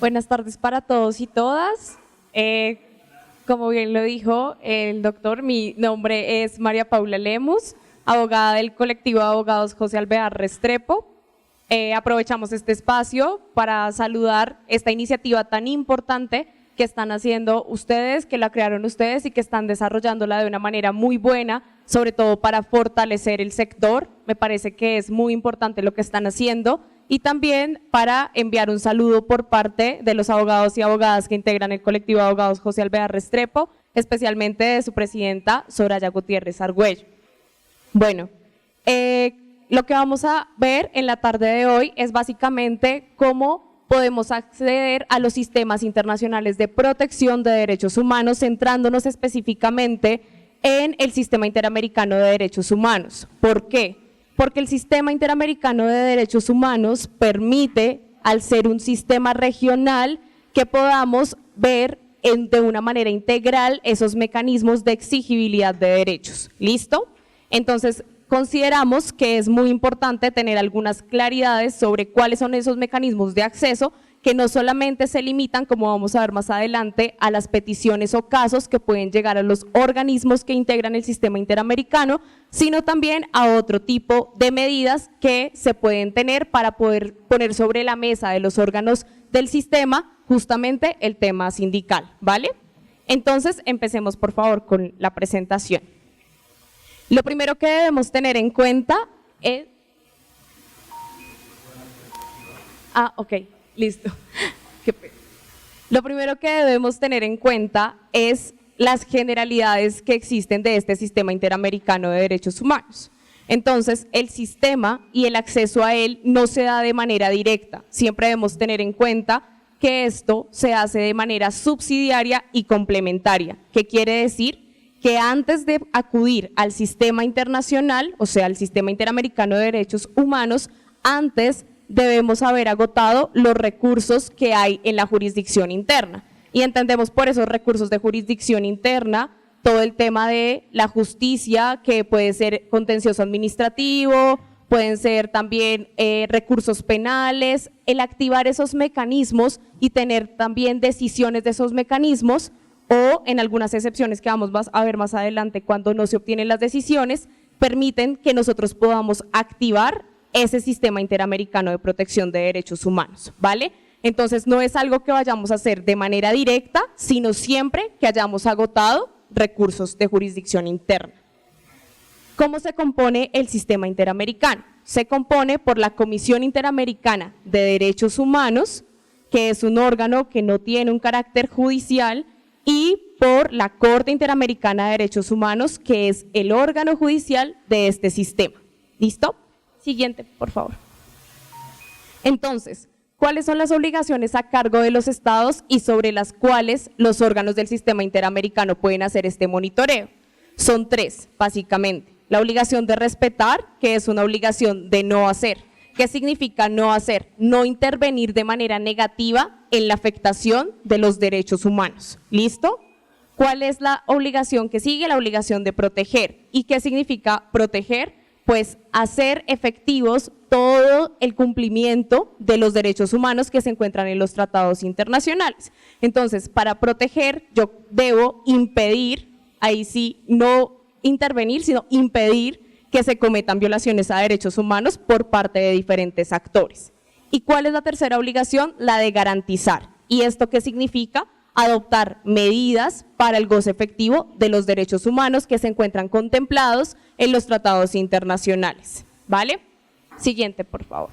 Buenas tardes para todos y todas. Como bien lo dijo el doctor, mi nombre es María Paula Lemus, abogada del colectivo de abogados José Alvear Restrepo. Aprovechamos este espacio para saludar esta iniciativa tan importante que están haciendo ustedes, que la crearon ustedes y que están desarrollándola de una manera muy buena, sobre todo para fortalecer el sector. Me parece que es muy importante lo que están haciendo. Y también para enviar un saludo por parte de los abogados y abogadas que integran el colectivo de abogados José Alvear Restrepo, especialmente de su presidenta Soraya Gutiérrez Argüello. Bueno, lo que vamos a ver en la tarde de hoy es básicamente cómo podemos acceder a los sistemas internacionales de protección de derechos humanos, centrándonos específicamente en el Sistema Interamericano de Derechos Humanos. ¿Por qué? Porque el Sistema Interamericano de Derechos Humanos permite, al ser un sistema regional, que podamos ver de una manera integral esos mecanismos de exigibilidad de derechos. ¿Listo? Entonces, consideramos que es muy importante tener algunas claridades sobre cuáles son esos mecanismos de acceso que no solamente se limitan, como vamos a ver más adelante, a las peticiones o casos que pueden llegar a los organismos que integran el sistema interamericano, sino también a otro tipo de medidas que se pueden tener para poder poner sobre la mesa de los órganos del sistema justamente el tema sindical, ¿vale? Entonces, empecemos por favor con la presentación. Lo primero que debemos tener en cuenta es… ok. Listo. Lo primero que debemos tener en cuenta es las generalidades que existen de este sistema interamericano de derechos humanos. Entonces, el sistema y el acceso a él no se da de manera directa. Siempre debemos tener en cuenta que esto se hace de manera subsidiaria y complementaria. ¿Qué quiere decir? Que antes de acudir al sistema internacional, o sea, al sistema interamericano de derechos humanos, antes debemos haber agotado los recursos que hay en la jurisdicción interna. Y entendemos por esos recursos de jurisdicción interna todo el tema de la justicia, que puede ser contencioso administrativo, pueden ser también recursos penales, el activar esos mecanismos y tener también decisiones de esos mecanismos, o en algunas excepciones que vamos a ver más adelante cuando no se obtienen las decisiones, permiten que nosotros podamos activar ese sistema interamericano de protección de derechos humanos, ¿vale? Entonces no es algo que vayamos a hacer de manera directa, sino siempre que hayamos agotado recursos de jurisdicción interna. ¿Cómo se compone el sistema interamericano? Se compone por la Comisión Interamericana de Derechos Humanos, que es un órgano que no tiene un carácter judicial, y por la Corte Interamericana de Derechos Humanos, que es el órgano judicial de este sistema. ¿Listo? Siguiente, por favor. Entonces, ¿cuáles son las obligaciones a cargo de los estados y sobre las cuales los órganos del sistema interamericano pueden hacer este monitoreo? Son tres, básicamente. La obligación de respetar, que es una obligación de no hacer. ¿Qué significa no hacer? No intervenir de manera negativa en la afectación de los derechos humanos. ¿Listo? ¿Cuál es la obligación que sigue? La obligación de proteger. ¿Y qué significa proteger? Pues hacer efectivos todo el cumplimiento de los derechos humanos que se encuentran en los tratados internacionales. Entonces, para proteger, yo debo impedir, ahí sí, no intervenir, sino impedir que se cometan violaciones a derechos humanos por parte de diferentes actores. ¿Y cuál es la tercera obligación? La de garantizar. ¿Y esto qué significa? Adoptar medidas para el goce efectivo de los derechos humanos que se encuentran contemplados en los tratados internacionales. ¿Vale? Siguiente, por favor.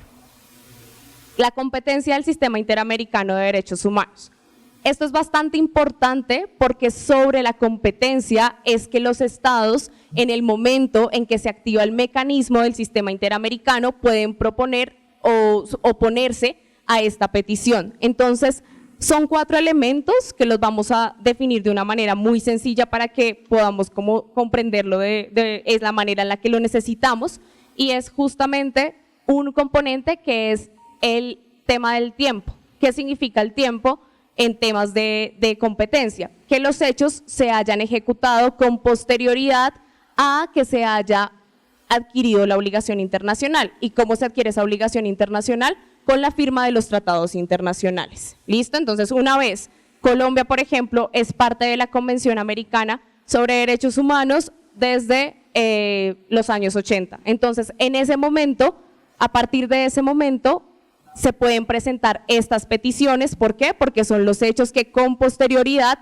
La competencia del Sistema Interamericano de Derechos Humanos. Esto es bastante importante porque sobre la competencia es que los estados, en el momento en que se activa el mecanismo del Sistema Interamericano, pueden proponer o oponerse a esta petición. Entonces, son 4 elementos que los vamos a definir de una manera muy sencilla para que podamos como comprenderlo es la manera en la que lo necesitamos, y es justamente un componente que es el tema del tiempo. ¿Qué significa el tiempo en temas de competencia? Que los hechos se hayan ejecutado con posterioridad a que se haya adquirido la obligación internacional. ¿Y cómo se adquiere esa obligación internacional? con la firma de los tratados internacionales. ¿Listo? Entonces, una vez Colombia, por ejemplo, es parte de la Convención Americana sobre Derechos Humanos desde los años 80. Entonces, en ese momento, a partir de ese momento, se pueden presentar estas peticiones. ¿Por qué? Porque son los hechos que con posterioridad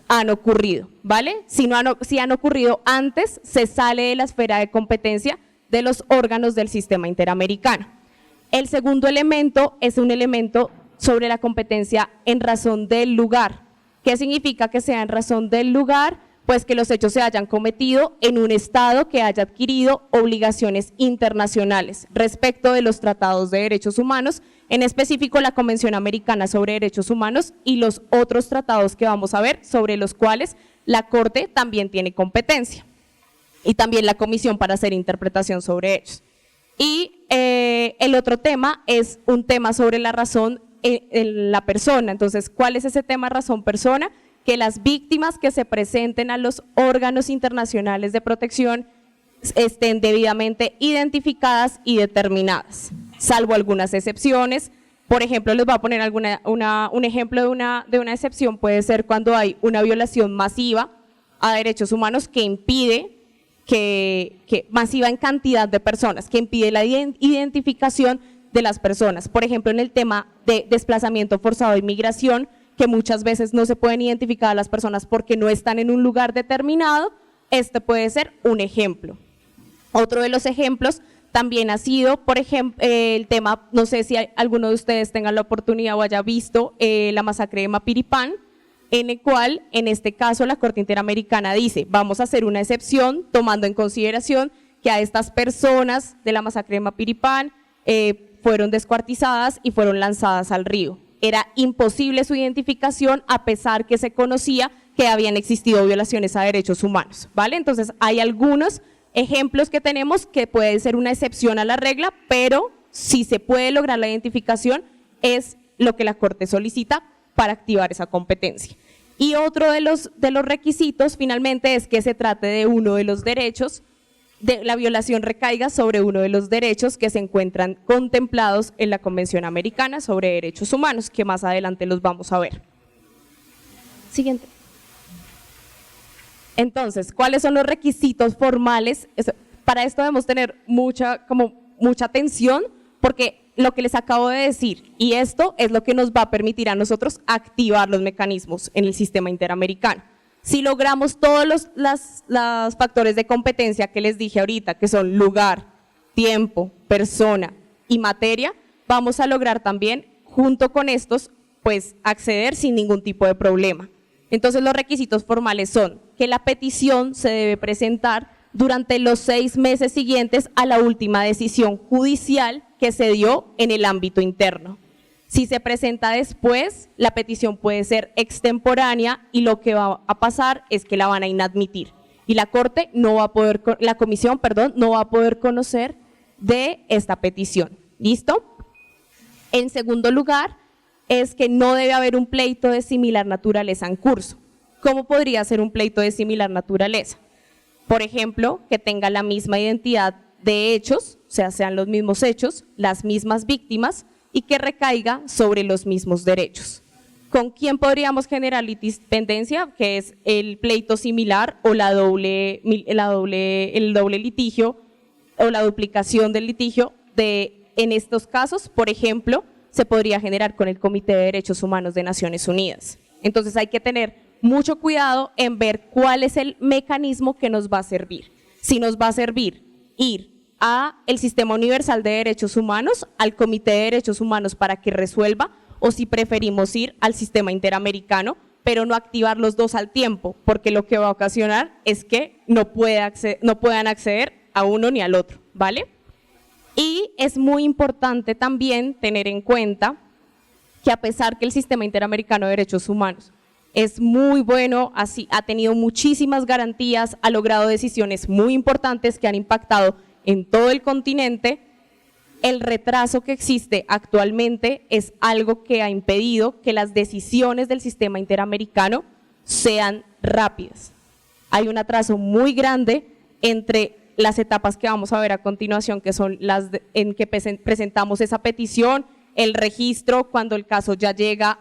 han ocurrido, ¿vale? Si han ocurrido antes, se sale de la esfera de competencia de los órganos del sistema interamericano. El segundo elemento es un elemento sobre la competencia en razón del lugar. ¿Qué significa que sea en razón del lugar? Pues que los hechos se hayan cometido en un Estado que haya adquirido obligaciones internacionales respecto de los tratados de derechos humanos, en específico la Convención Americana sobre Derechos Humanos y los otros tratados que vamos a ver, sobre los cuales la Corte también tiene competencia, y también la Comisión para hacer interpretación sobre ellos. Y el otro tema es un tema sobre la razón en la persona. Entonces, ¿cuál es ese tema razón-persona? Que las víctimas que se presenten a los órganos internacionales de protección estén debidamente identificadas y determinadas, salvo algunas excepciones. Por ejemplo, les voy a poner un ejemplo de una excepción. Puede ser cuando hay una violación masiva a derechos humanos que impide masiva en cantidad de personas, que impide la identificación de las personas. Por ejemplo, en el tema de desplazamiento forzado de inmigración, que muchas veces no se pueden identificar a las personas porque no están en un lugar determinado, este puede ser un ejemplo. Otro de los ejemplos también ha sido, por ejemplo, el tema, no sé si alguno de ustedes tenga la oportunidad o haya visto la masacre de Mapiripán, en el cual, en este caso, la Corte Interamericana dice, vamos a hacer una excepción tomando en consideración que a estas personas de la masacre de Mapiripán fueron descuartizadas y fueron lanzadas al río. Era imposible su identificación a pesar que se conocía que habían existido violaciones a derechos humanos, ¿vale? Entonces, hay algunos ejemplos que tenemos que puede ser una excepción a la regla, pero si se puede lograr la identificación es lo que la Corte solicita para activar esa competencia. Y otro de los requisitos finalmente es que se trate de uno de los derechos, de la violación recaiga sobre uno de los derechos que se encuentran contemplados en la Convención Americana sobre Derechos Humanos, que más adelante los vamos a ver. Siguiente. Entonces, ¿cuáles son los requisitos formales? Para esto debemos tener mucha atención, porque lo que les acabo de decir, y esto es lo que nos va a permitir a nosotros activar los mecanismos en el sistema interamericano. Si logramos todos los factores de competencia que les dije ahorita, que son lugar, tiempo, persona y materia, vamos a lograr también, junto con estos, pues acceder sin ningún tipo de problema. Entonces, los requisitos formales son que la petición se debe presentar durante los 6 meses siguientes a la última decisión judicial que se dio en el ámbito interno. Si se presenta después, la petición puede ser extemporánea y lo que va a pasar es que la van a inadmitir. Y la Corte no va a poder, la Comisión, perdón, no va a poder conocer de esta petición. ¿Listo? En segundo lugar, es que no debe haber un pleito de similar naturaleza en curso. ¿Cómo podría ser un pleito de similar naturaleza? Por ejemplo, que tenga la misma identidad de hechos, o sea, sean los mismos hechos, las mismas víctimas, y que recaiga sobre los mismos derechos. ¿Con quién podríamos generar litipendencia? Que es el pleito similar o el doble litigio o la duplicación del litigio. En estos casos, por ejemplo, se podría generar con el Comité de Derechos Humanos de Naciones Unidas. Entonces hay que tener mucho cuidado en ver cuál es el mecanismo que nos va a servir. Si nos va a servir ir a el Sistema Universal de Derechos Humanos, al Comité de Derechos Humanos para que resuelva, o si preferimos ir al Sistema Interamericano, pero no activar los dos al tiempo, porque lo que va a ocasionar es que no puedan acceder a uno ni al otro, ¿vale? Y es muy importante también tener en cuenta que a pesar que el Sistema Interamericano de Derechos Humanos es muy bueno, ha tenido muchísimas garantías, ha logrado decisiones muy importantes que han impactado en todo el continente, el retraso que existe actualmente es algo que ha impedido que las decisiones del sistema interamericano sean rápidas. Hay un atraso muy grande entre las etapas que vamos a ver a continuación, que son las en que presentamos esa petición, el registro, cuando el caso ya llega,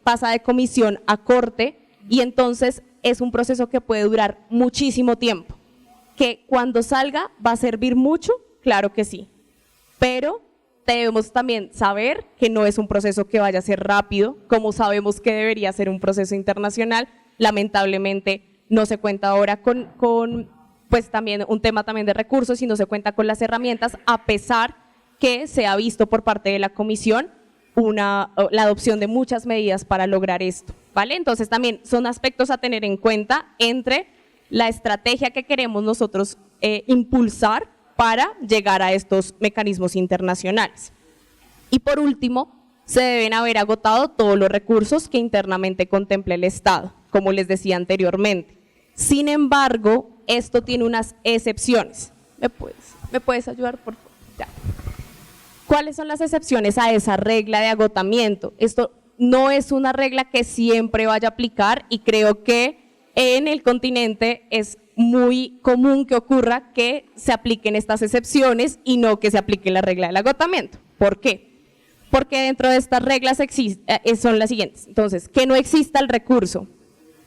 pasa de comisión a corte, y entonces es un proceso que puede durar muchísimo tiempo. Que cuando salga va a servir mucho, claro que sí, pero debemos también saber que no es un proceso que vaya a ser rápido, como sabemos que debería ser un proceso internacional. Lamentablemente no se cuenta ahora con pues también un tema también de recursos, y no se cuenta con las herramientas, a pesar que se ha visto por parte de la comisión la adopción de muchas medidas para lograr esto, ¿vale? Entonces también son aspectos a tener en cuenta entre la estrategia que queremos nosotros impulsar para llegar a estos mecanismos internacionales. Y por último, se deben haber agotado todos los recursos que internamente contempla el Estado, como les decía anteriormente. Sin embargo, esto tiene unas excepciones. ¿Me puedes ayudar, por favor? Ya. ¿Cuáles son las excepciones a esa regla de agotamiento? Esto no es una regla que siempre vaya a aplicar, y creo que en el continente es muy común que ocurra que se apliquen estas excepciones y no que se aplique la regla del agotamiento. ¿Por qué? Porque dentro de estas reglas son las siguientes. Entonces, que no exista el recurso.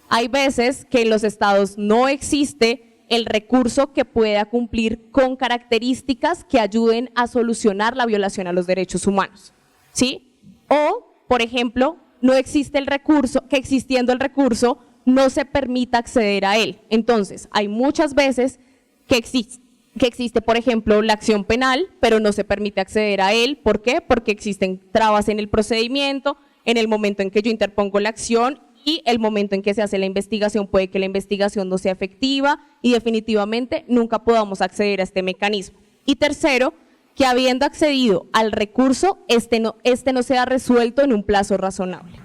Hay veces que en los estados no existe el recurso que pueda cumplir con características que ayuden a solucionar la violación a los derechos humanos, ¿sí? O, por ejemplo, no existe el recurso, que existiendo el recurso no se permita acceder a él. Entonces, hay muchas veces que existe, por ejemplo, la acción penal, pero no se permite acceder a él. ¿Por qué? Porque existen trabas en el procedimiento, en el momento en que yo interpongo la acción, y el momento en que se hace la investigación puede que la investigación no sea efectiva, y definitivamente nunca podamos acceder a este mecanismo. Y tercero, que habiendo accedido al recurso, este no sea resuelto en un plazo razonable.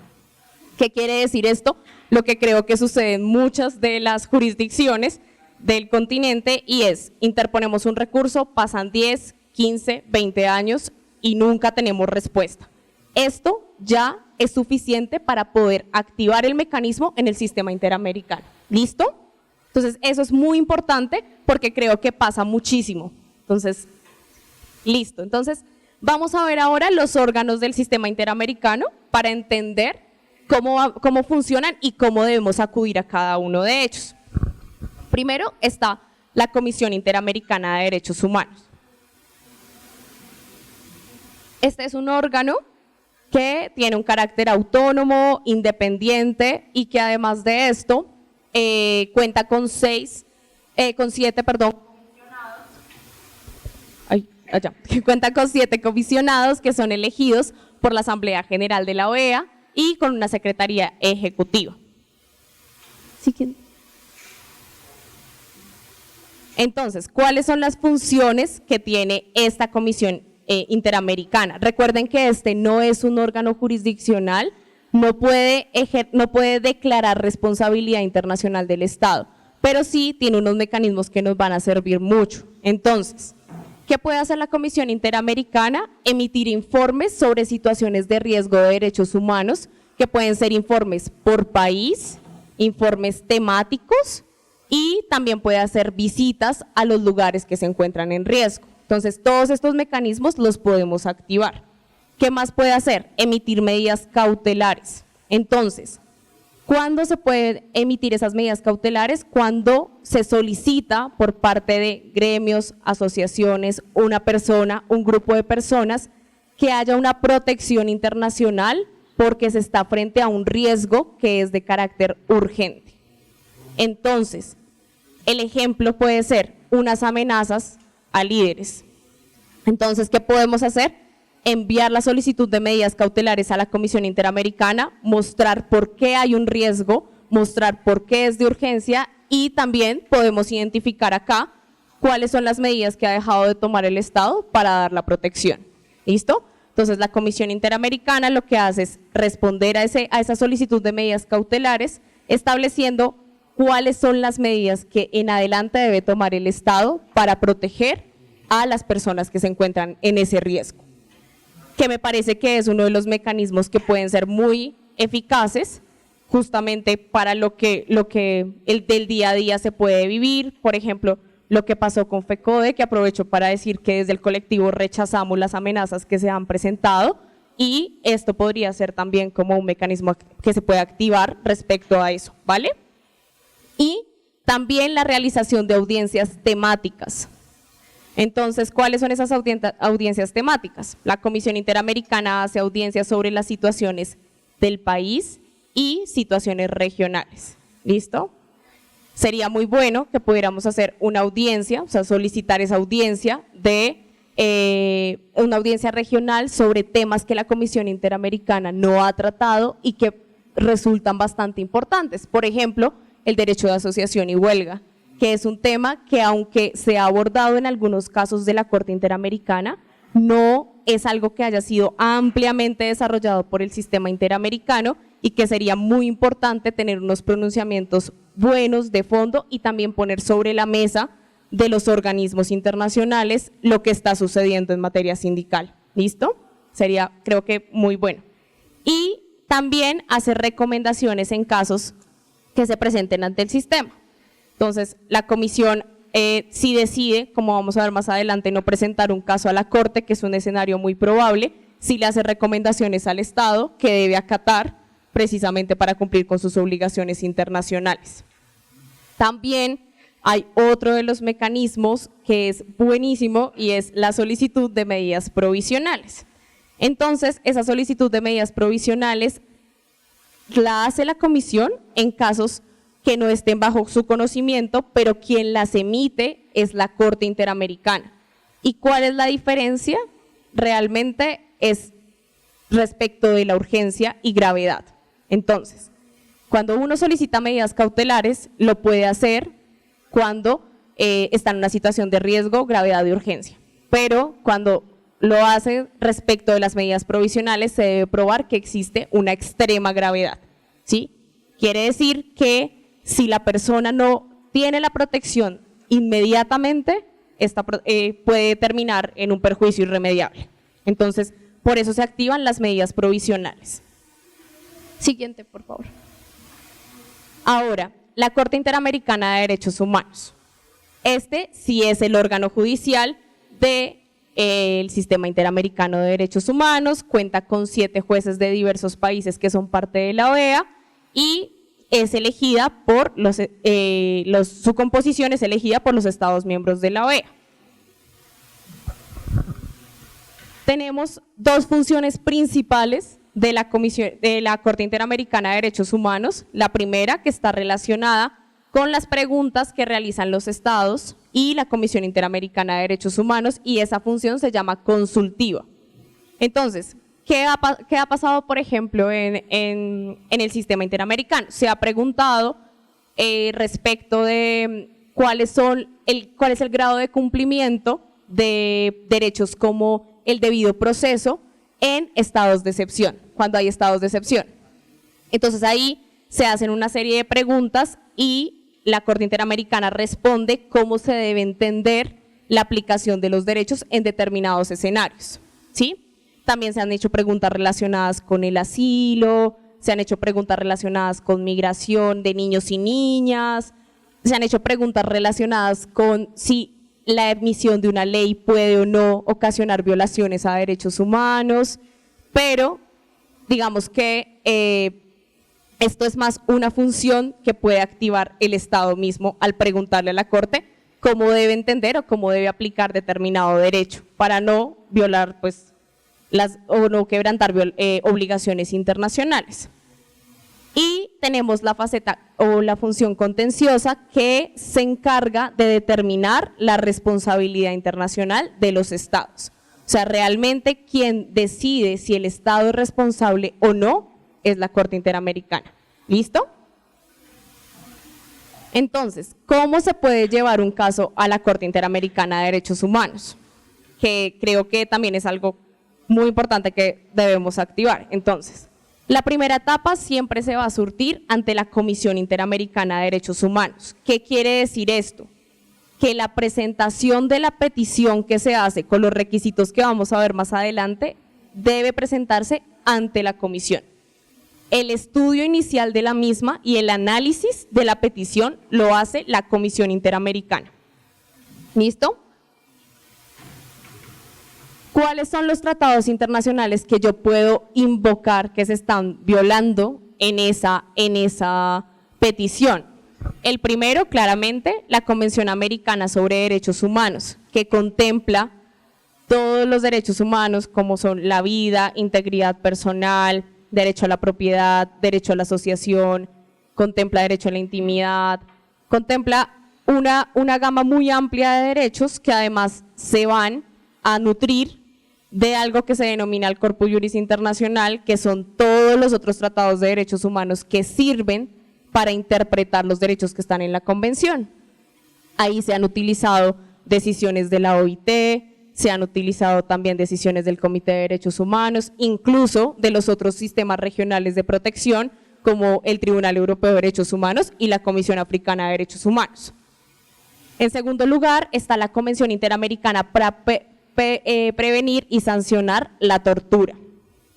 ¿Qué quiere decir esto? Lo que creo que sucede en muchas de las jurisdicciones del continente, y es: interponemos un recurso, pasan 10, 15, 20 años y nunca tenemos respuesta. Esto ya es suficiente para poder activar el mecanismo en el sistema interamericano. ¿Listo? Entonces, eso es muy importante porque creo que pasa muchísimo. Entonces, listo. Entonces, vamos a ver ahora los órganos del sistema interamericano para entender cómo funcionan y cómo debemos acudir a cada uno de ellos. Primero está la Comisión Interamericana de Derechos Humanos. Este es un órgano que tiene un carácter autónomo, independiente, y que además de esto cuenta con 7 comisionados que son elegidos por la Asamblea General de la OEA y con una secretaría ejecutiva. Entonces, ¿cuáles son las funciones que tiene esta Comisión Interamericana? Recuerden que este no es un órgano jurisdiccional, no puede declarar responsabilidad internacional del Estado, pero sí tiene unos mecanismos que nos van a servir mucho. Entonces, ¿qué puede hacer la Comisión Interamericana? Emitir informes sobre situaciones de riesgo de derechos humanos, que pueden ser informes por país, informes temáticos, y también puede hacer visitas a los lugares que se encuentran en riesgo. Entonces, todos estos mecanismos los podemos activar. ¿Qué más puede hacer? Emitir medidas cautelares. Entonces, ¿cuándo se pueden emitir esas medidas cautelares? Cuando se solicita por parte de gremios, asociaciones, una persona, un grupo de personas, que haya una protección internacional porque se está frente a un riesgo que es de carácter urgente. Entonces, el ejemplo puede ser unas amenazas a líderes. Entonces, ¿qué podemos hacer? Enviar la solicitud de medidas cautelares a la Comisión Interamericana, mostrar por qué hay un riesgo, mostrar por qué es de urgencia, y también podemos identificar acá cuáles son las medidas que ha dejado de tomar el Estado para dar la protección. ¿Listo? Entonces, la Comisión Interamericana lo que hace es responder a esa solicitud de medidas cautelares, estableciendo cuáles son las medidas que en adelante debe tomar el Estado para proteger a las personas que se encuentran en ese riesgo, que me parece que es uno de los mecanismos que pueden ser muy eficaces justamente para lo que el del día a día se puede vivir. Por ejemplo, lo que pasó con FECODE, que aprovecho para decir que desde el colectivo rechazamos las amenazas que se han presentado, y esto podría ser también como un mecanismo que se puede activar respecto a eso, ¿vale? Y también la realización de audiencias temáticas. Entonces, ¿cuáles son esas audiencias temáticas? La Comisión Interamericana hace audiencias sobre las situaciones del país y situaciones regionales. ¿Listo? Sería muy bueno que pudiéramos hacer una audiencia, o sea, solicitar esa audiencia de una audiencia regional sobre temas que la Comisión Interamericana no ha tratado y que resultan bastante importantes. Por ejemplo, el derecho de asociación y huelga, que es un tema que, aunque se ha abordado en algunos casos de la Corte Interamericana, no es algo que haya sido ampliamente desarrollado por el sistema interamericano, y que sería muy importante tener unos pronunciamientos buenos de fondo y también poner sobre la mesa de los organismos internacionales lo que está sucediendo en materia sindical. ¿Listo? Sería, creo que, muy bueno. Y también hacer recomendaciones en casos que se presenten ante el sistema. Entonces, la comisión, si decide, como vamos a ver más adelante, no presentar un caso a la Corte, que es un escenario muy probable, sí le hace recomendaciones al Estado que debe acatar precisamente para cumplir con sus obligaciones internacionales. También hay otro de los mecanismos que es buenísimo, y es la solicitud de medidas provisionales. Entonces, esa solicitud de medidas provisionales la hace la comisión en casos que no estén bajo su conocimiento, pero quien las emite es la Corte Interamericana. ¿Y cuál es la diferencia? Realmente es respecto de la urgencia y gravedad. Entonces, cuando uno solicita medidas cautelares, lo puede hacer cuando está en una situación de riesgo, gravedad y urgencia. Pero cuando lo hace respecto de las medidas provisionales, se debe probar que existe una extrema gravedad, ¿sí? Quiere decir que si la persona no tiene la protección inmediatamente, puede terminar en un perjuicio irremediable. Entonces, por eso se activan las medidas provisionales. Siguiente, por favor. Ahora, la Corte Interamericana de Derechos Humanos. Este sí es el órgano judicial del Sistema Interamericano de Derechos Humanos, cuenta con 7 jueces de diversos países que son parte de la OEA, y es elegida por su composición es elegida por los Estados miembros de la OEA. Tenemos 2 funciones principales de la Corte Interamericana de Derechos Humanos. La primera, que está relacionada con las preguntas que realizan los estados y la Comisión Interamericana de Derechos Humanos, y esa función se llama consultiva. Entonces, ¿qué ha pasado, por ejemplo, en el sistema interamericano? Se ha preguntado respecto de cuál es el grado de cumplimiento de derechos como el debido proceso en estados de excepción, cuando hay estados de excepción. Entonces ahí se hacen una serie de preguntas y la Corte Interamericana responde cómo se debe entender la aplicación de los derechos en determinados escenarios, ¿sí? También se han hecho preguntas relacionadas con el asilo, se han hecho preguntas relacionadas con migración de niños y niñas, se han hecho preguntas relacionadas con si la emisión de una ley puede o no ocasionar violaciones a derechos humanos, pero digamos que esto es más una función que puede activar el Estado mismo al preguntarle a la Corte cómo debe entender o cómo debe aplicar determinado derecho para no violar o no quebrantar obligaciones internacionales. Y tenemos la faceta o la función contenciosa, que se encarga de determinar la responsabilidad internacional de los estados. O sea, realmente quien decide si el estado es responsable o no es la Corte Interamericana. ¿Listo? Entonces, ¿cómo se puede llevar un caso a la Corte Interamericana de Derechos Humanos? Que creo que también es algo muy importante que debemos activar. Entonces, la primera etapa siempre se va a surtir ante la Comisión Interamericana de Derechos Humanos. ¿Qué quiere decir esto? Que la presentación de la petición que se hace con los requisitos que vamos a ver más adelante debe presentarse ante la comisión. El estudio inicial de la misma y el análisis de la petición lo hace la Comisión Interamericana. ¿Listo? ¿Cuáles son los tratados internacionales que yo puedo invocar que se están violando en esa petición? El primero, claramente, la Convención Americana sobre Derechos Humanos, que contempla todos los derechos humanos como son la vida, integridad personal, derecho a la propiedad, derecho a la asociación, contempla derecho a la intimidad, contempla una gama muy amplia de derechos que además se van a nutrir de algo que se denomina el Corpus Juris Internacional, que son todos los otros tratados de derechos humanos que sirven para interpretar los derechos que están en la Convención. Ahí se han utilizado decisiones de la OIT, se han utilizado también decisiones del Comité de Derechos Humanos, incluso de los otros sistemas regionales de protección, como el Tribunal Europeo de Derechos Humanos y la Comisión Africana de Derechos Humanos. En segundo lugar está la Convención Interamericana para prevenir y sancionar la tortura.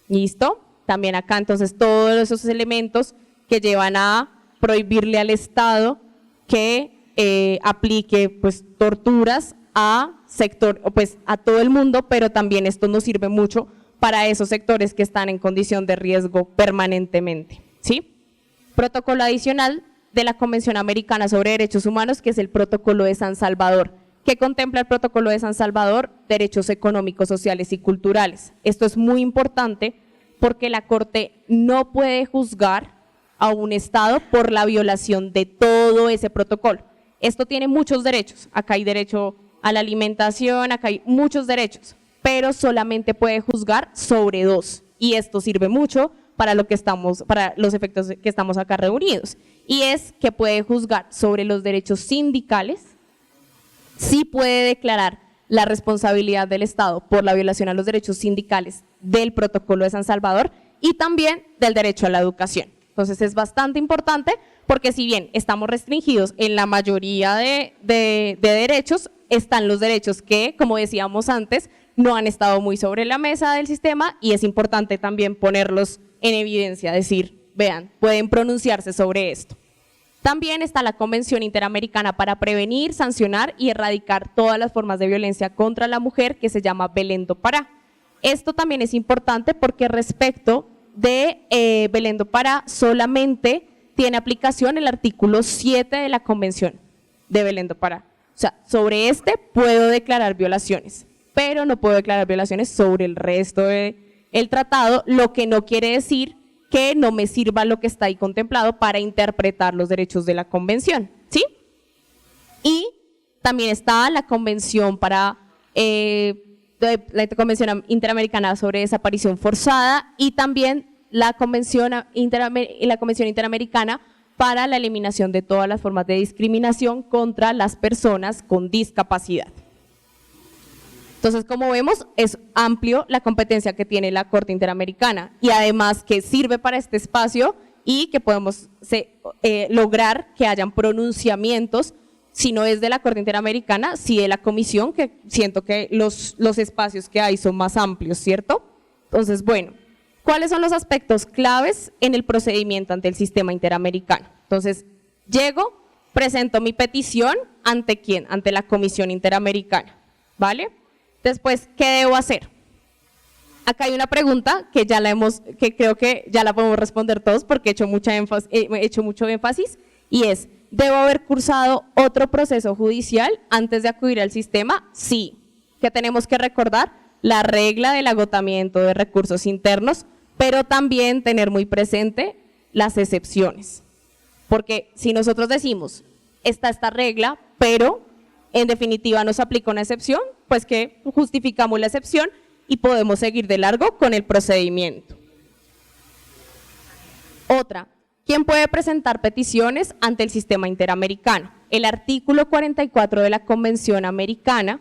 ¿Listo? También acá entonces todos esos elementos que llevan a prohibirle al Estado que aplique pues torturas a todo el mundo, pero también esto nos sirve mucho para esos sectores que están en condición de riesgo permanentemente. ¿Sí? Protocolo adicional de la Convención Americana sobre Derechos Humanos, que es el Protocolo de San Salvador. ¿Qué contempla el Protocolo de San Salvador? Derechos económicos, sociales y culturales. Esto es muy importante porque la Corte no puede juzgar a un Estado por la violación de todo ese protocolo. Esto tiene muchos derechos. Acá hay derecho a la alimentación, acá hay muchos derechos, pero solamente puede juzgar sobre 2. Y esto sirve mucho para los efectos que estamos acá reunidos. Y es que puede juzgar sobre los derechos sindicales, sí puede declarar la responsabilidad del Estado por la violación a los derechos sindicales del Protocolo de San Salvador y también del derecho a la educación. Entonces es bastante importante porque si bien estamos restringidos en la mayoría de derechos, están los derechos que, como decíamos antes, no han estado muy sobre la mesa del sistema y es importante también ponerlos en evidencia, decir, vean, pueden pronunciarse sobre esto. También está la Convención Interamericana para prevenir, sancionar y erradicar todas las formas de violencia contra la mujer, que se llama Belén do Pará. Esto también es importante porque respecto de Belén do Pará solamente tiene aplicación el artículo 7 de la Convención de Belén do Pará. O sea, sobre este puedo declarar violaciones, pero no puedo declarar violaciones sobre el resto del tratado, lo que no quiere decir que no me sirva lo que está ahí contemplado para interpretar los derechos de la Convención, ¿sí? Y también está la Convención la Convención Interamericana sobre Desaparición Forzada y también la Convención Interamericana para la eliminación de todas las formas de discriminación contra las personas con discapacidad. Entonces, como vemos, es amplio la competencia que tiene la Corte Interamericana y además que sirve para este espacio y que podemos lograr que hayan pronunciamientos, si no es de la Corte Interamericana, sí de la Comisión, que siento que los espacios que hay son más amplios, ¿cierto? Entonces, bueno, ¿cuáles son los aspectos claves en el procedimiento ante el sistema interamericano? Entonces, llego, presento mi petición, ¿ante quién? Ante la Comisión Interamericana, ¿vale? Después, ¿qué debo hacer? Acá hay una pregunta que creo que ya la podemos responder todos porque he hecho mucho énfasis y es, ¿debo haber cursado otro proceso judicial antes de acudir al sistema? Sí. ¿Qué tenemos que recordar? La regla del agotamiento de recursos internos, pero también tener muy presente las excepciones. Porque si nosotros decimos, está esta regla, pero en definitiva nos aplica una excepción, pues que justificamos la excepción y podemos seguir de largo con el procedimiento. Otra, ¿quién puede presentar peticiones ante el sistema interamericano? El artículo 44 de la Convención Americana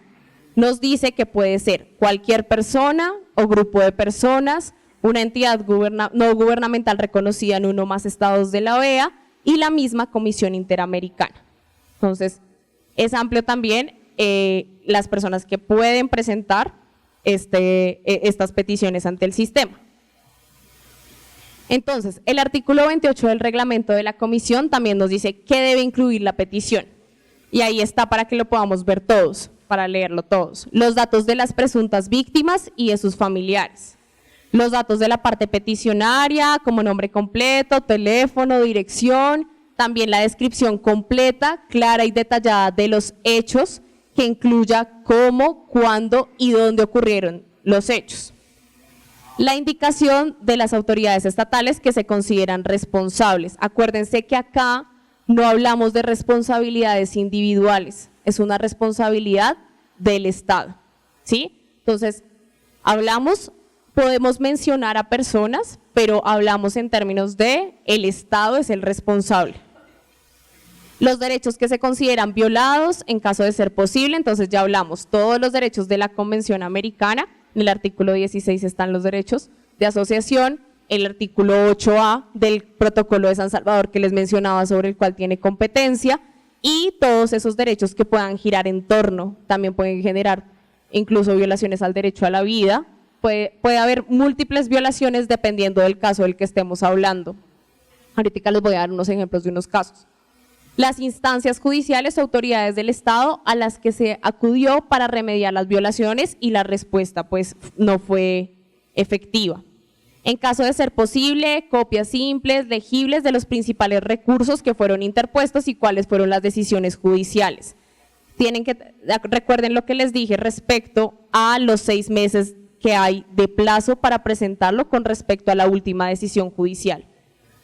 nos dice que puede ser cualquier persona o grupo de personas, una entidad no gubernamental reconocida en uno o más estados de la OEA y la misma Comisión Interamericana. Entonces, es amplio también las personas que pueden presentar estas peticiones ante el sistema. Entonces, el artículo 28 del reglamento de la Comisión también nos dice qué debe incluir la petición. y ahí está para que lo podamos ver todos, para leerlo todos. Los datos de las presuntas víctimas y de sus familiares. Los datos de la parte peticionaria, como nombre completo, teléfono, dirección, también la descripción completa, clara y detallada de los hechos, que incluya cómo, cuándo y dónde ocurrieron los hechos. La indicación de las autoridades estatales que se consideran responsables. Acuérdense que acá no hablamos de responsabilidades individuales, es una responsabilidad del Estado, ¿sí? Entonces, podemos mencionar a personas, pero hablamos en términos de el Estado es el responsable. Los derechos que se consideran violados en caso de ser posible, entonces ya hablamos, todos los derechos de la Convención Americana, en el artículo 16 están los derechos de asociación, el artículo 8A del Protocolo de San Salvador que les mencionaba sobre el cual tiene competencia, y todos esos derechos que puedan girar en torno, también pueden generar incluso violaciones al derecho a la vida, puede haber múltiples violaciones dependiendo del caso del que estemos hablando. Ahorita les voy a dar unos ejemplos de unos casos. Las instancias judiciales o autoridades del Estado a las que se acudió para remediar las violaciones y la respuesta pues no fue efectiva. En caso de ser posible, copias simples, legibles de los principales recursos que fueron interpuestos y cuáles fueron las decisiones judiciales. Recuerden lo que les dije respecto a los 6 meses que hay de plazo para presentarlo con respecto a la última decisión judicial.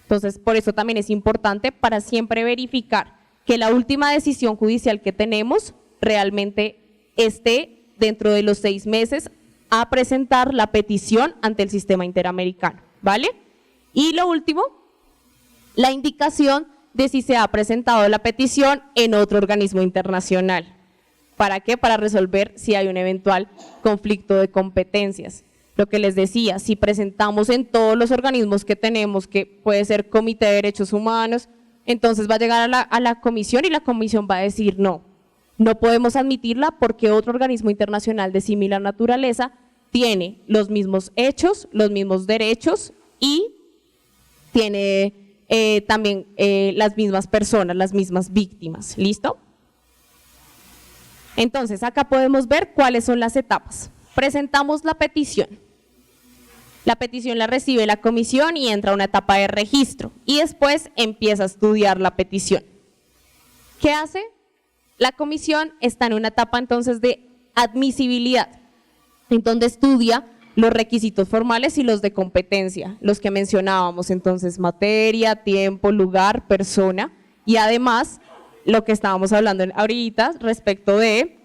Entonces, por eso también es importante para siempre verificar que la última decisión judicial que tenemos realmente esté dentro de los 6 meses a presentar la petición ante el sistema interamericano, ¿vale? Y lo último, la indicación de si se ha presentado la petición en otro organismo internacional. ¿Para qué? Para resolver si hay un eventual conflicto de competencias. Lo que les decía, si presentamos en todos los organismos que tenemos, que puede ser Comité de Derechos Humanos, entonces va a llegar a la comisión y la comisión va a decir no podemos admitirla porque otro organismo internacional de similar naturaleza tiene los mismos hechos, los mismos derechos y tiene también las mismas personas, las mismas víctimas. ¿Listo? Entonces, acá podemos ver cuáles son las etapas. Presentamos la petición. La petición la recibe la comisión y entra a una etapa de registro y después empieza a estudiar la petición. ¿Qué hace? La comisión está en una etapa entonces de admisibilidad, en donde estudia los requisitos formales y los de competencia, los que mencionábamos entonces, materia, tiempo, lugar, persona, y además lo que estábamos hablando ahorita respecto de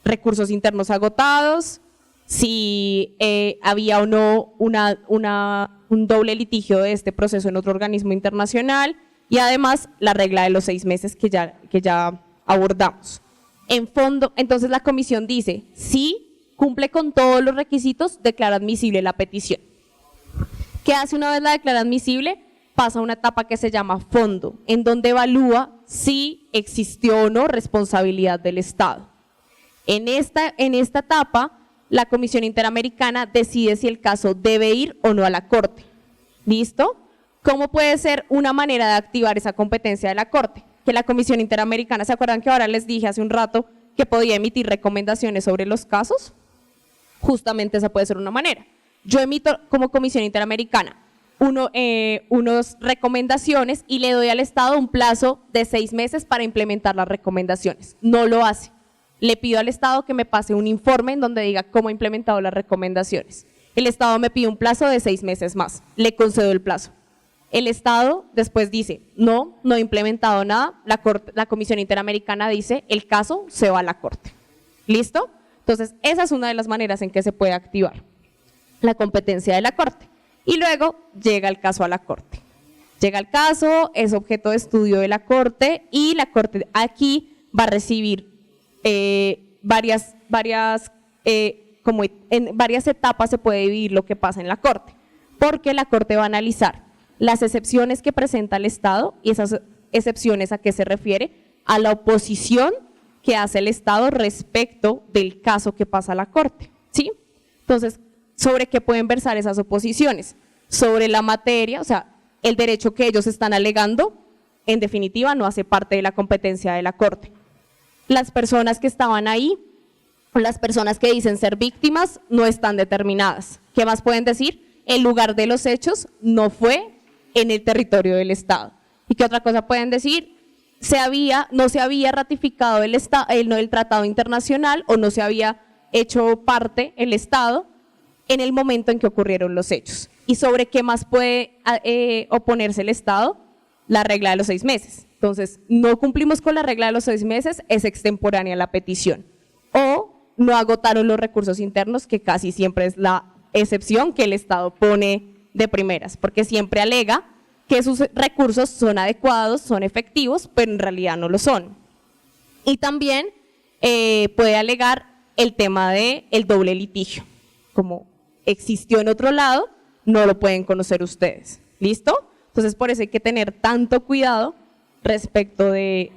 recursos internos agotados, si había o no un doble litigio de este proceso en otro organismo internacional, y además la regla de los 6 meses que ya abordamos. En fondo, entonces la comisión dice, sí, cumple con todos los requisitos, declara admisible la petición. ¿Qué hace una vez la declara admisible? Pasa a una etapa que se llama fondo, en donde evalúa si existió o no responsabilidad del Estado. En esta etapa, la Comisión Interamericana decide si el caso debe ir o no a la Corte. ¿Listo? ¿Cómo puede ser una manera de activar esa competencia de la Corte? Que la Comisión Interamericana, ¿se acuerdan que ahora les dije hace un rato que podía emitir recomendaciones sobre los casos? Justamente esa puede ser una manera. Yo emito como Comisión Interamericana unas recomendaciones y le doy al Estado un plazo de 6 meses para implementar las recomendaciones. No lo hace. Le pido al Estado que me pase un informe en donde diga cómo ha implementado las recomendaciones. El Estado me pide un plazo de 6 meses más. Le concedo el plazo. El Estado después dice, no he implementado nada. La Comisión Interamericana dice, el caso se va a la Corte. ¿Listo? Entonces, esa es una de las maneras en que se puede activar la competencia de la Corte. Y luego llega el caso a la Corte. Llega el caso, es objeto de estudio de la Corte y la Corte aquí va a recibir como en varias etapas se puede dividir lo que pasa en la Corte, porque la Corte va a analizar las excepciones que presenta el Estado y esas excepciones a qué se refiere, a la oposición que hace el Estado respecto del caso que pasa a la Corte, ¿sí? Entonces, ¿sobre qué pueden versar esas oposiciones? Sobre la materia, o sea, el derecho que ellos están alegando, en definitiva, no hace parte de la competencia de la Corte. las personas que estaban ahí, las personas que dicen ser víctimas, no están determinadas. ¿Qué más pueden decir? El lugar de los hechos no fue en el territorio del Estado. ¿Y qué otra cosa pueden decir? No se había ratificado el tratado internacional o no se había hecho parte el Estado en el momento en que ocurrieron los hechos. ¿Y sobre qué más puede oponerse el Estado? La regla de los 6 meses. Entonces, no cumplimos con la regla de los 6 meses, es extemporánea la petición. O no agotaron los recursos internos, que casi siempre es la excepción que el Estado pone de primeras, porque siempre alega que sus recursos son adecuados, son efectivos, pero en realidad no lo son. Y también puede alegar el tema del doble litigio. Como existió en otro lado, no lo pueden conocer ustedes. ¿Listo? Entonces, por eso hay que tener tanto cuidado respecto de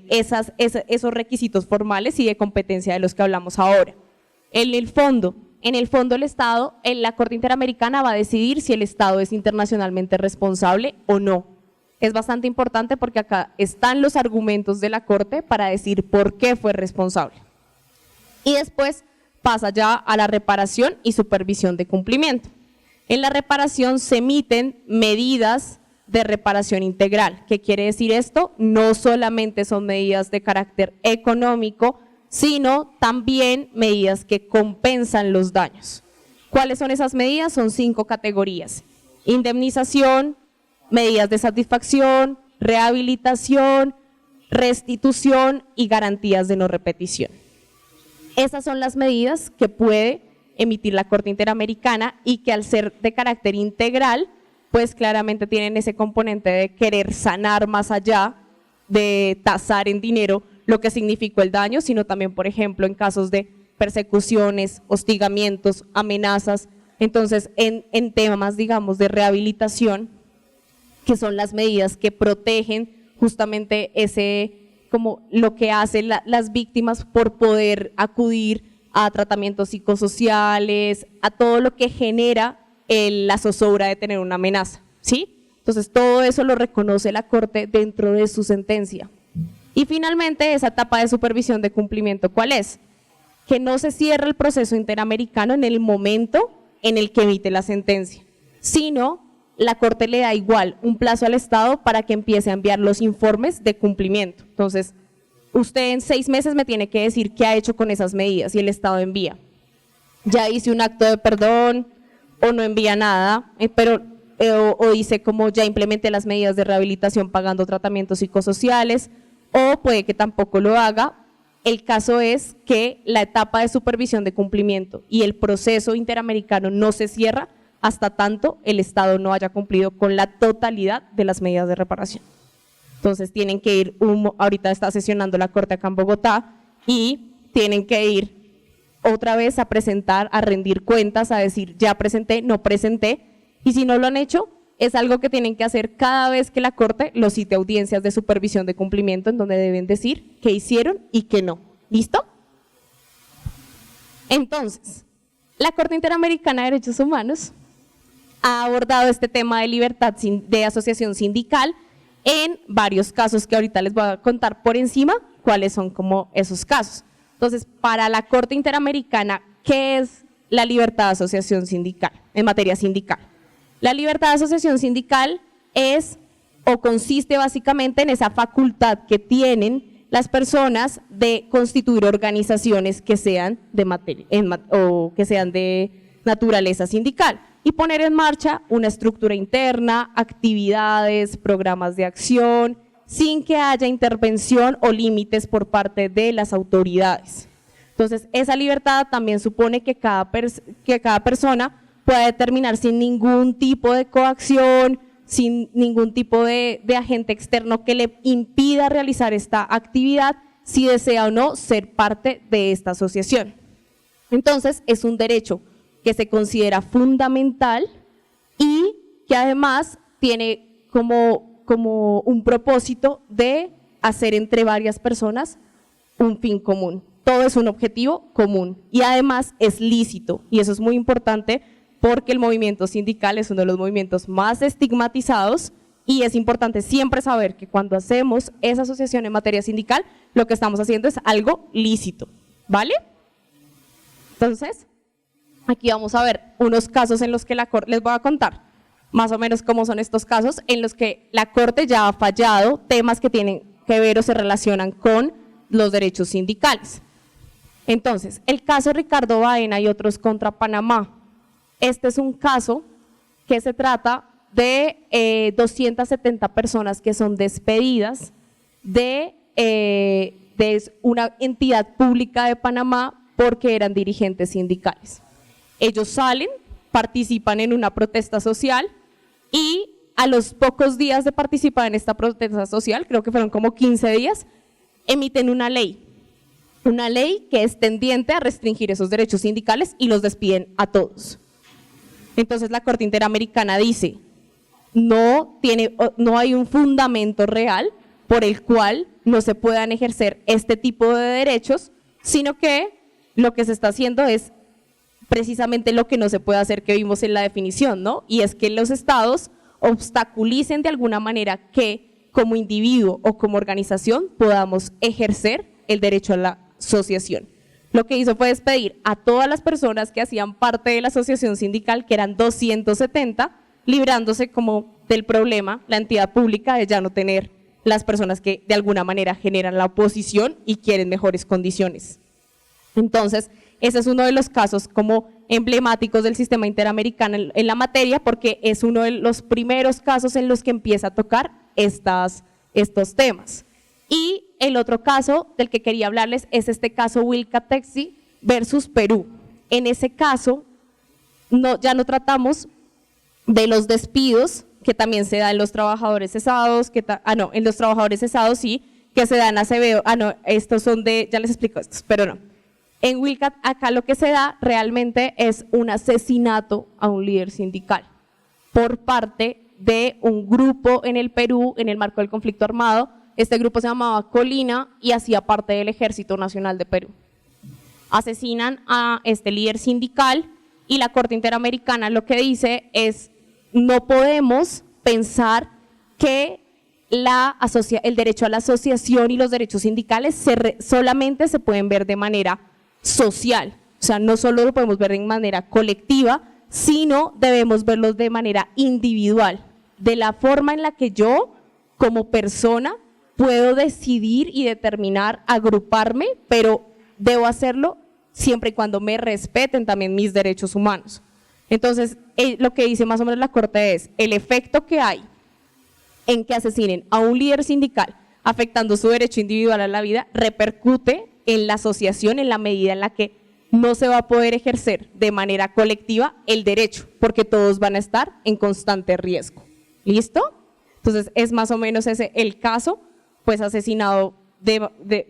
esos requisitos formales y de competencia de los que hablamos ahora. En el fondo el Estado, la Corte Interamericana va a decidir si el Estado es internacionalmente responsable o no. Es bastante importante porque acá están los argumentos de la Corte para decir por qué fue responsable. Y después pasa ya a la reparación y supervisión de cumplimiento. En la reparación se emiten medidas de reparación integral. ¿Qué quiere decir esto? No solamente son medidas de carácter económico, sino también medidas que compensan los daños. ¿Cuáles son esas medidas? Son 5 categorías: indemnización, medidas de satisfacción, rehabilitación, restitución y garantías de no repetición. Esas son las medidas que puede emitir la Corte Interamericana y que al ser de carácter integral, pues claramente tienen ese componente de querer sanar más allá de tasar en dinero lo que significó el daño, sino también, por ejemplo, en casos de persecuciones, hostigamientos, amenazas. Entonces, en temas, digamos, de rehabilitación, que son las medidas que protegen justamente como lo que hacen las víctimas por poder acudir a tratamientos psicosociales, a todo lo que genera la zozobra de tener una amenaza, ¿sí? Entonces, todo eso lo reconoce la Corte dentro de su sentencia. Y finalmente, esa etapa de supervisión de cumplimiento, ¿cuál es? Que no se cierra el proceso interamericano en el momento en el que emite la sentencia, sino la Corte le da igual un plazo al Estado para que empiece a enviar los informes de cumplimiento. Entonces, usted en 6 meses me tiene que decir qué ha hecho con esas medidas y el Estado envía. Ya hice un acto de perdón o no envía nada, o dice como ya implementé las medidas de rehabilitación pagando tratamientos psicosociales, o puede que tampoco lo haga. El caso es que la etapa de supervisión de cumplimiento y el proceso interamericano no se cierra hasta tanto el Estado no haya cumplido con la totalidad de las medidas de reparación. Entonces tienen que ir, ahorita está sesionando la Corte acá en Bogotá y tienen que ir otra vez a presentar, a rendir cuentas, a decir ya presenté, no presenté, y si no lo han hecho, es algo que tienen que hacer cada vez que la Corte los cite a audiencias de supervisión de cumplimiento en donde deben decir qué hicieron y qué no. ¿Listo? Entonces, la Corte Interamericana de Derechos Humanos ha abordado este tema de libertad de asociación sindical en varios casos que ahorita les voy a contar por encima cuáles son como esos casos. Entonces, para la Corte Interamericana, ¿qué es la libertad de asociación sindical en materia sindical? La libertad de asociación sindical es o consiste básicamente en esa facultad que tienen las personas de constituir organizaciones que sean de naturaleza sindical y poner en marcha una estructura interna, actividades, programas de acción, sin que haya intervención o límites por parte de las autoridades. Entonces, esa libertad también supone que cada persona pueda determinar sin ningún tipo de coacción, sin ningún tipo de agente externo que le impida realizar esta actividad, si desea o no ser parte de esta asociación. Entonces, es un derecho que se considera fundamental y que además tiene como un propósito de hacer entre varias personas un fin común. Todo es un objetivo común y además es lícito, y eso es muy importante porque el movimiento sindical es uno de los movimientos más estigmatizados Y es importante siempre saber que cuando hacemos esa asociación en materia sindical, lo que estamos haciendo es algo lícito, ¿vale? Entonces, aquí vamos a ver unos casos en los que la Corte, les voy a contar más o menos cómo son estos casos en los que la Corte ya ha fallado temas que tienen que ver o se relacionan con los derechos sindicales. Entonces, el caso Ricardo Baena y otros contra Panamá. Este es un caso que se trata de 270 personas que son despedidas de una entidad pública de Panamá porque eran dirigentes sindicales. Ellos salen, participan en una protesta social y a los pocos días de participar en esta protesta social, creo que fueron como 15 días, emiten una ley que es tendiente a restringir esos derechos sindicales y los despiden a todos. Entonces la Corte Interamericana dice, no hay un fundamento real por el cual no se puedan ejercer este tipo de derechos, sino que lo que se está haciendo es precisamente lo que no se puede hacer que vimos en la definición, ¿no? Y es que los estados obstaculicen de alguna manera que como individuo o como organización podamos ejercer el derecho a la asociación. Lo que hizo fue despedir a todas las personas que hacían parte de la asociación sindical, que eran 270, librándose como del problema, la entidad pública, de ya no tener las personas que de alguna manera generan la oposición y quieren mejores condiciones. Entonces, ese es uno de los casos como emblemáticos del sistema interamericano en la materia, porque es uno de los primeros casos en los que empieza a tocar estos temas. Y el otro caso del que quería hablarles es este caso Wilcatexi versus Perú. En ese caso, ya no tratamos de los despidos, que también se da en los trabajadores cesados, en los trabajadores cesados sí, que se dan a Acevedo, estos son ya les explico estos, pero no. En Wilcat, acá lo que se da realmente es un asesinato a un líder sindical por parte de un grupo en el Perú, en el marco del conflicto armado. Este grupo se llamaba Colina y hacía parte del Ejército Nacional de Perú. Asesinan a este líder sindical y la Corte Interamericana lo que dice es: no podemos pensar que el derecho a la asociación y los derechos sindicales solamente se pueden ver de manera social, o sea, no solo lo podemos ver de manera colectiva, sino debemos verlos de manera individual, de la forma en la que yo, como persona, puedo decidir y determinar agruparme, pero debo hacerlo siempre y cuando me respeten también mis derechos humanos. Entonces, lo que dice más o menos la Corte es, el efecto que hay en que asesinen a un líder sindical afectando su derecho individual a la vida repercute en la asociación en la medida en la que no se va a poder ejercer de manera colectiva el derecho, porque todos van a estar en constante riesgo. ¿Listo? Entonces, es más o menos ese el caso, pues asesinado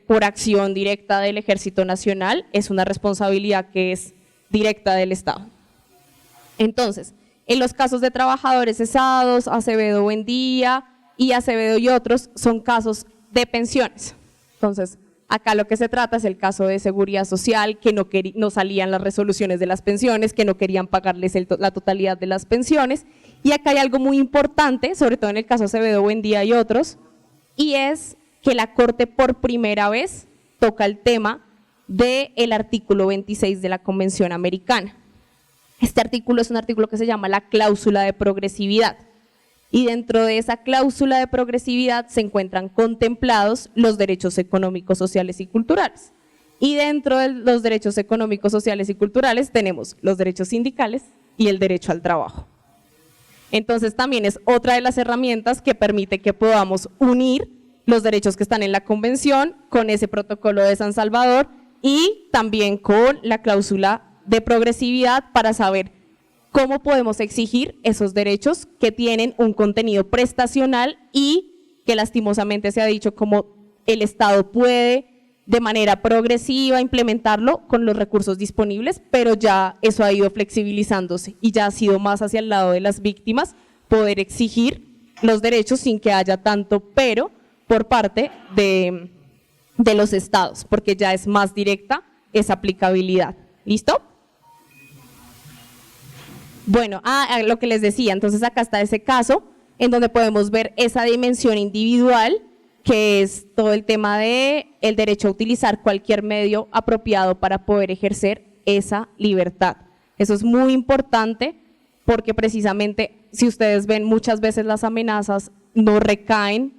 por acción directa del Ejército Nacional, es una responsabilidad que es directa del Estado. Entonces, en los casos de trabajadores cesados, Acevedo Buendía y Acevedo y otros, son casos de pensiones. Entonces, acá lo que se trata es el caso de seguridad social, que no salían las resoluciones de las pensiones, que no querían pagarles la totalidad de las pensiones. Y acá hay algo muy importante, sobre todo en el caso de Acevedo Buendía y otros, y es que la Corte por primera vez toca el tema del artículo 26 de la Convención Americana. Este artículo es un artículo que se llama la cláusula de progresividad. Y dentro de esa cláusula de progresividad se encuentran contemplados los derechos económicos, sociales y culturales. Y dentro de los derechos económicos, sociales y culturales tenemos los derechos sindicales y el derecho al trabajo. Entonces también es otra de las herramientas que permite que podamos unir los derechos que están en la Convención con ese protocolo de San Salvador y también con la cláusula de progresividad para saber cómo podemos exigir esos derechos que tienen un contenido prestacional y que lastimosamente se ha dicho como el Estado puede de manera progresiva implementarlo con los recursos disponibles, pero ya eso ha ido flexibilizándose y ya ha sido más hacia el lado de las víctimas poder exigir los derechos sin que haya tanto pero por parte de los estados, porque ya es más directa esa aplicabilidad. ¿Listo? Bueno, lo que les decía, entonces acá está ese caso en donde podemos ver esa dimensión individual, que es todo el tema de el derecho a utilizar cualquier medio apropiado para poder ejercer esa libertad. Eso es muy importante porque precisamente, si ustedes ven, muchas veces las amenazas no recaen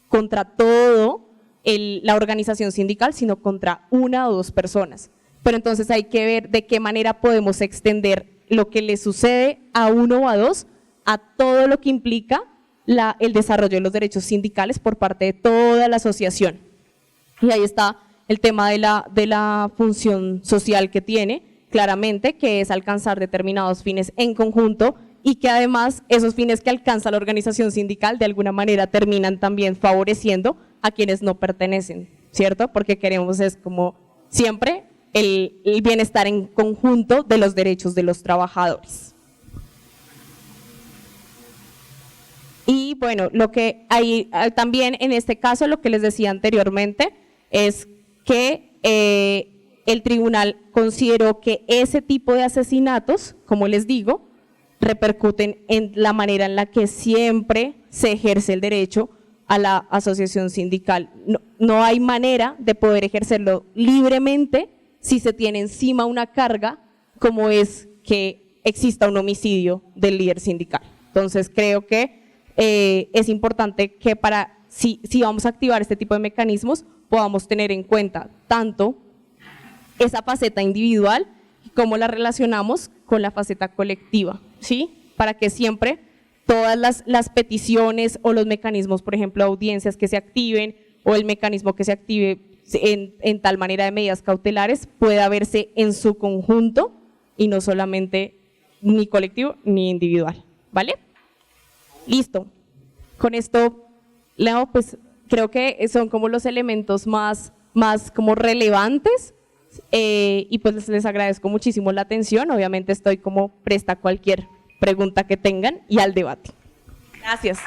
contra todo la organización sindical, sino contra una o dos personas. Pero entonces hay que ver de qué manera podemos extender lo que le sucede a uno o a dos a todo lo que implica el desarrollo de los derechos sindicales por parte de toda la asociación. Y ahí está el tema de la función social que tiene, claramente, que es alcanzar determinados fines en conjunto y que además esos fines que alcanza la organización sindical de alguna manera terminan también favoreciendo a quienes no pertenecen, ¿cierto? Porque queremos es como siempre el bienestar en conjunto de los derechos de los trabajadores. Y bueno, lo que hay también en este caso, lo que les decía anteriormente, es que el tribunal consideró que ese tipo de asesinatos, como les digo, repercuten en la manera en la que siempre se ejerce el derecho a la asociación sindical. No hay manera de poder ejercerlo libremente si se tiene encima una carga como es que exista un homicidio del líder sindical. Entonces creo que es importante que si vamos a activar este tipo de mecanismos, podamos tener en cuenta tanto esa faceta individual y cómo la relacionamos con la faceta colectiva, ¿sí? Para que siempre todas las peticiones o los mecanismos, por ejemplo, audiencias que se activen o el mecanismo que se active en tal manera de medidas cautelares pueda verse en su conjunto y no solamente ni colectivo ni individual, ¿vale? Listo. Con esto, Leo, pues creo que son como los elementos más como relevantes y pues les agradezco muchísimo la atención. Obviamente estoy como presta a cualquier pregunta que tengan y al debate. Gracias.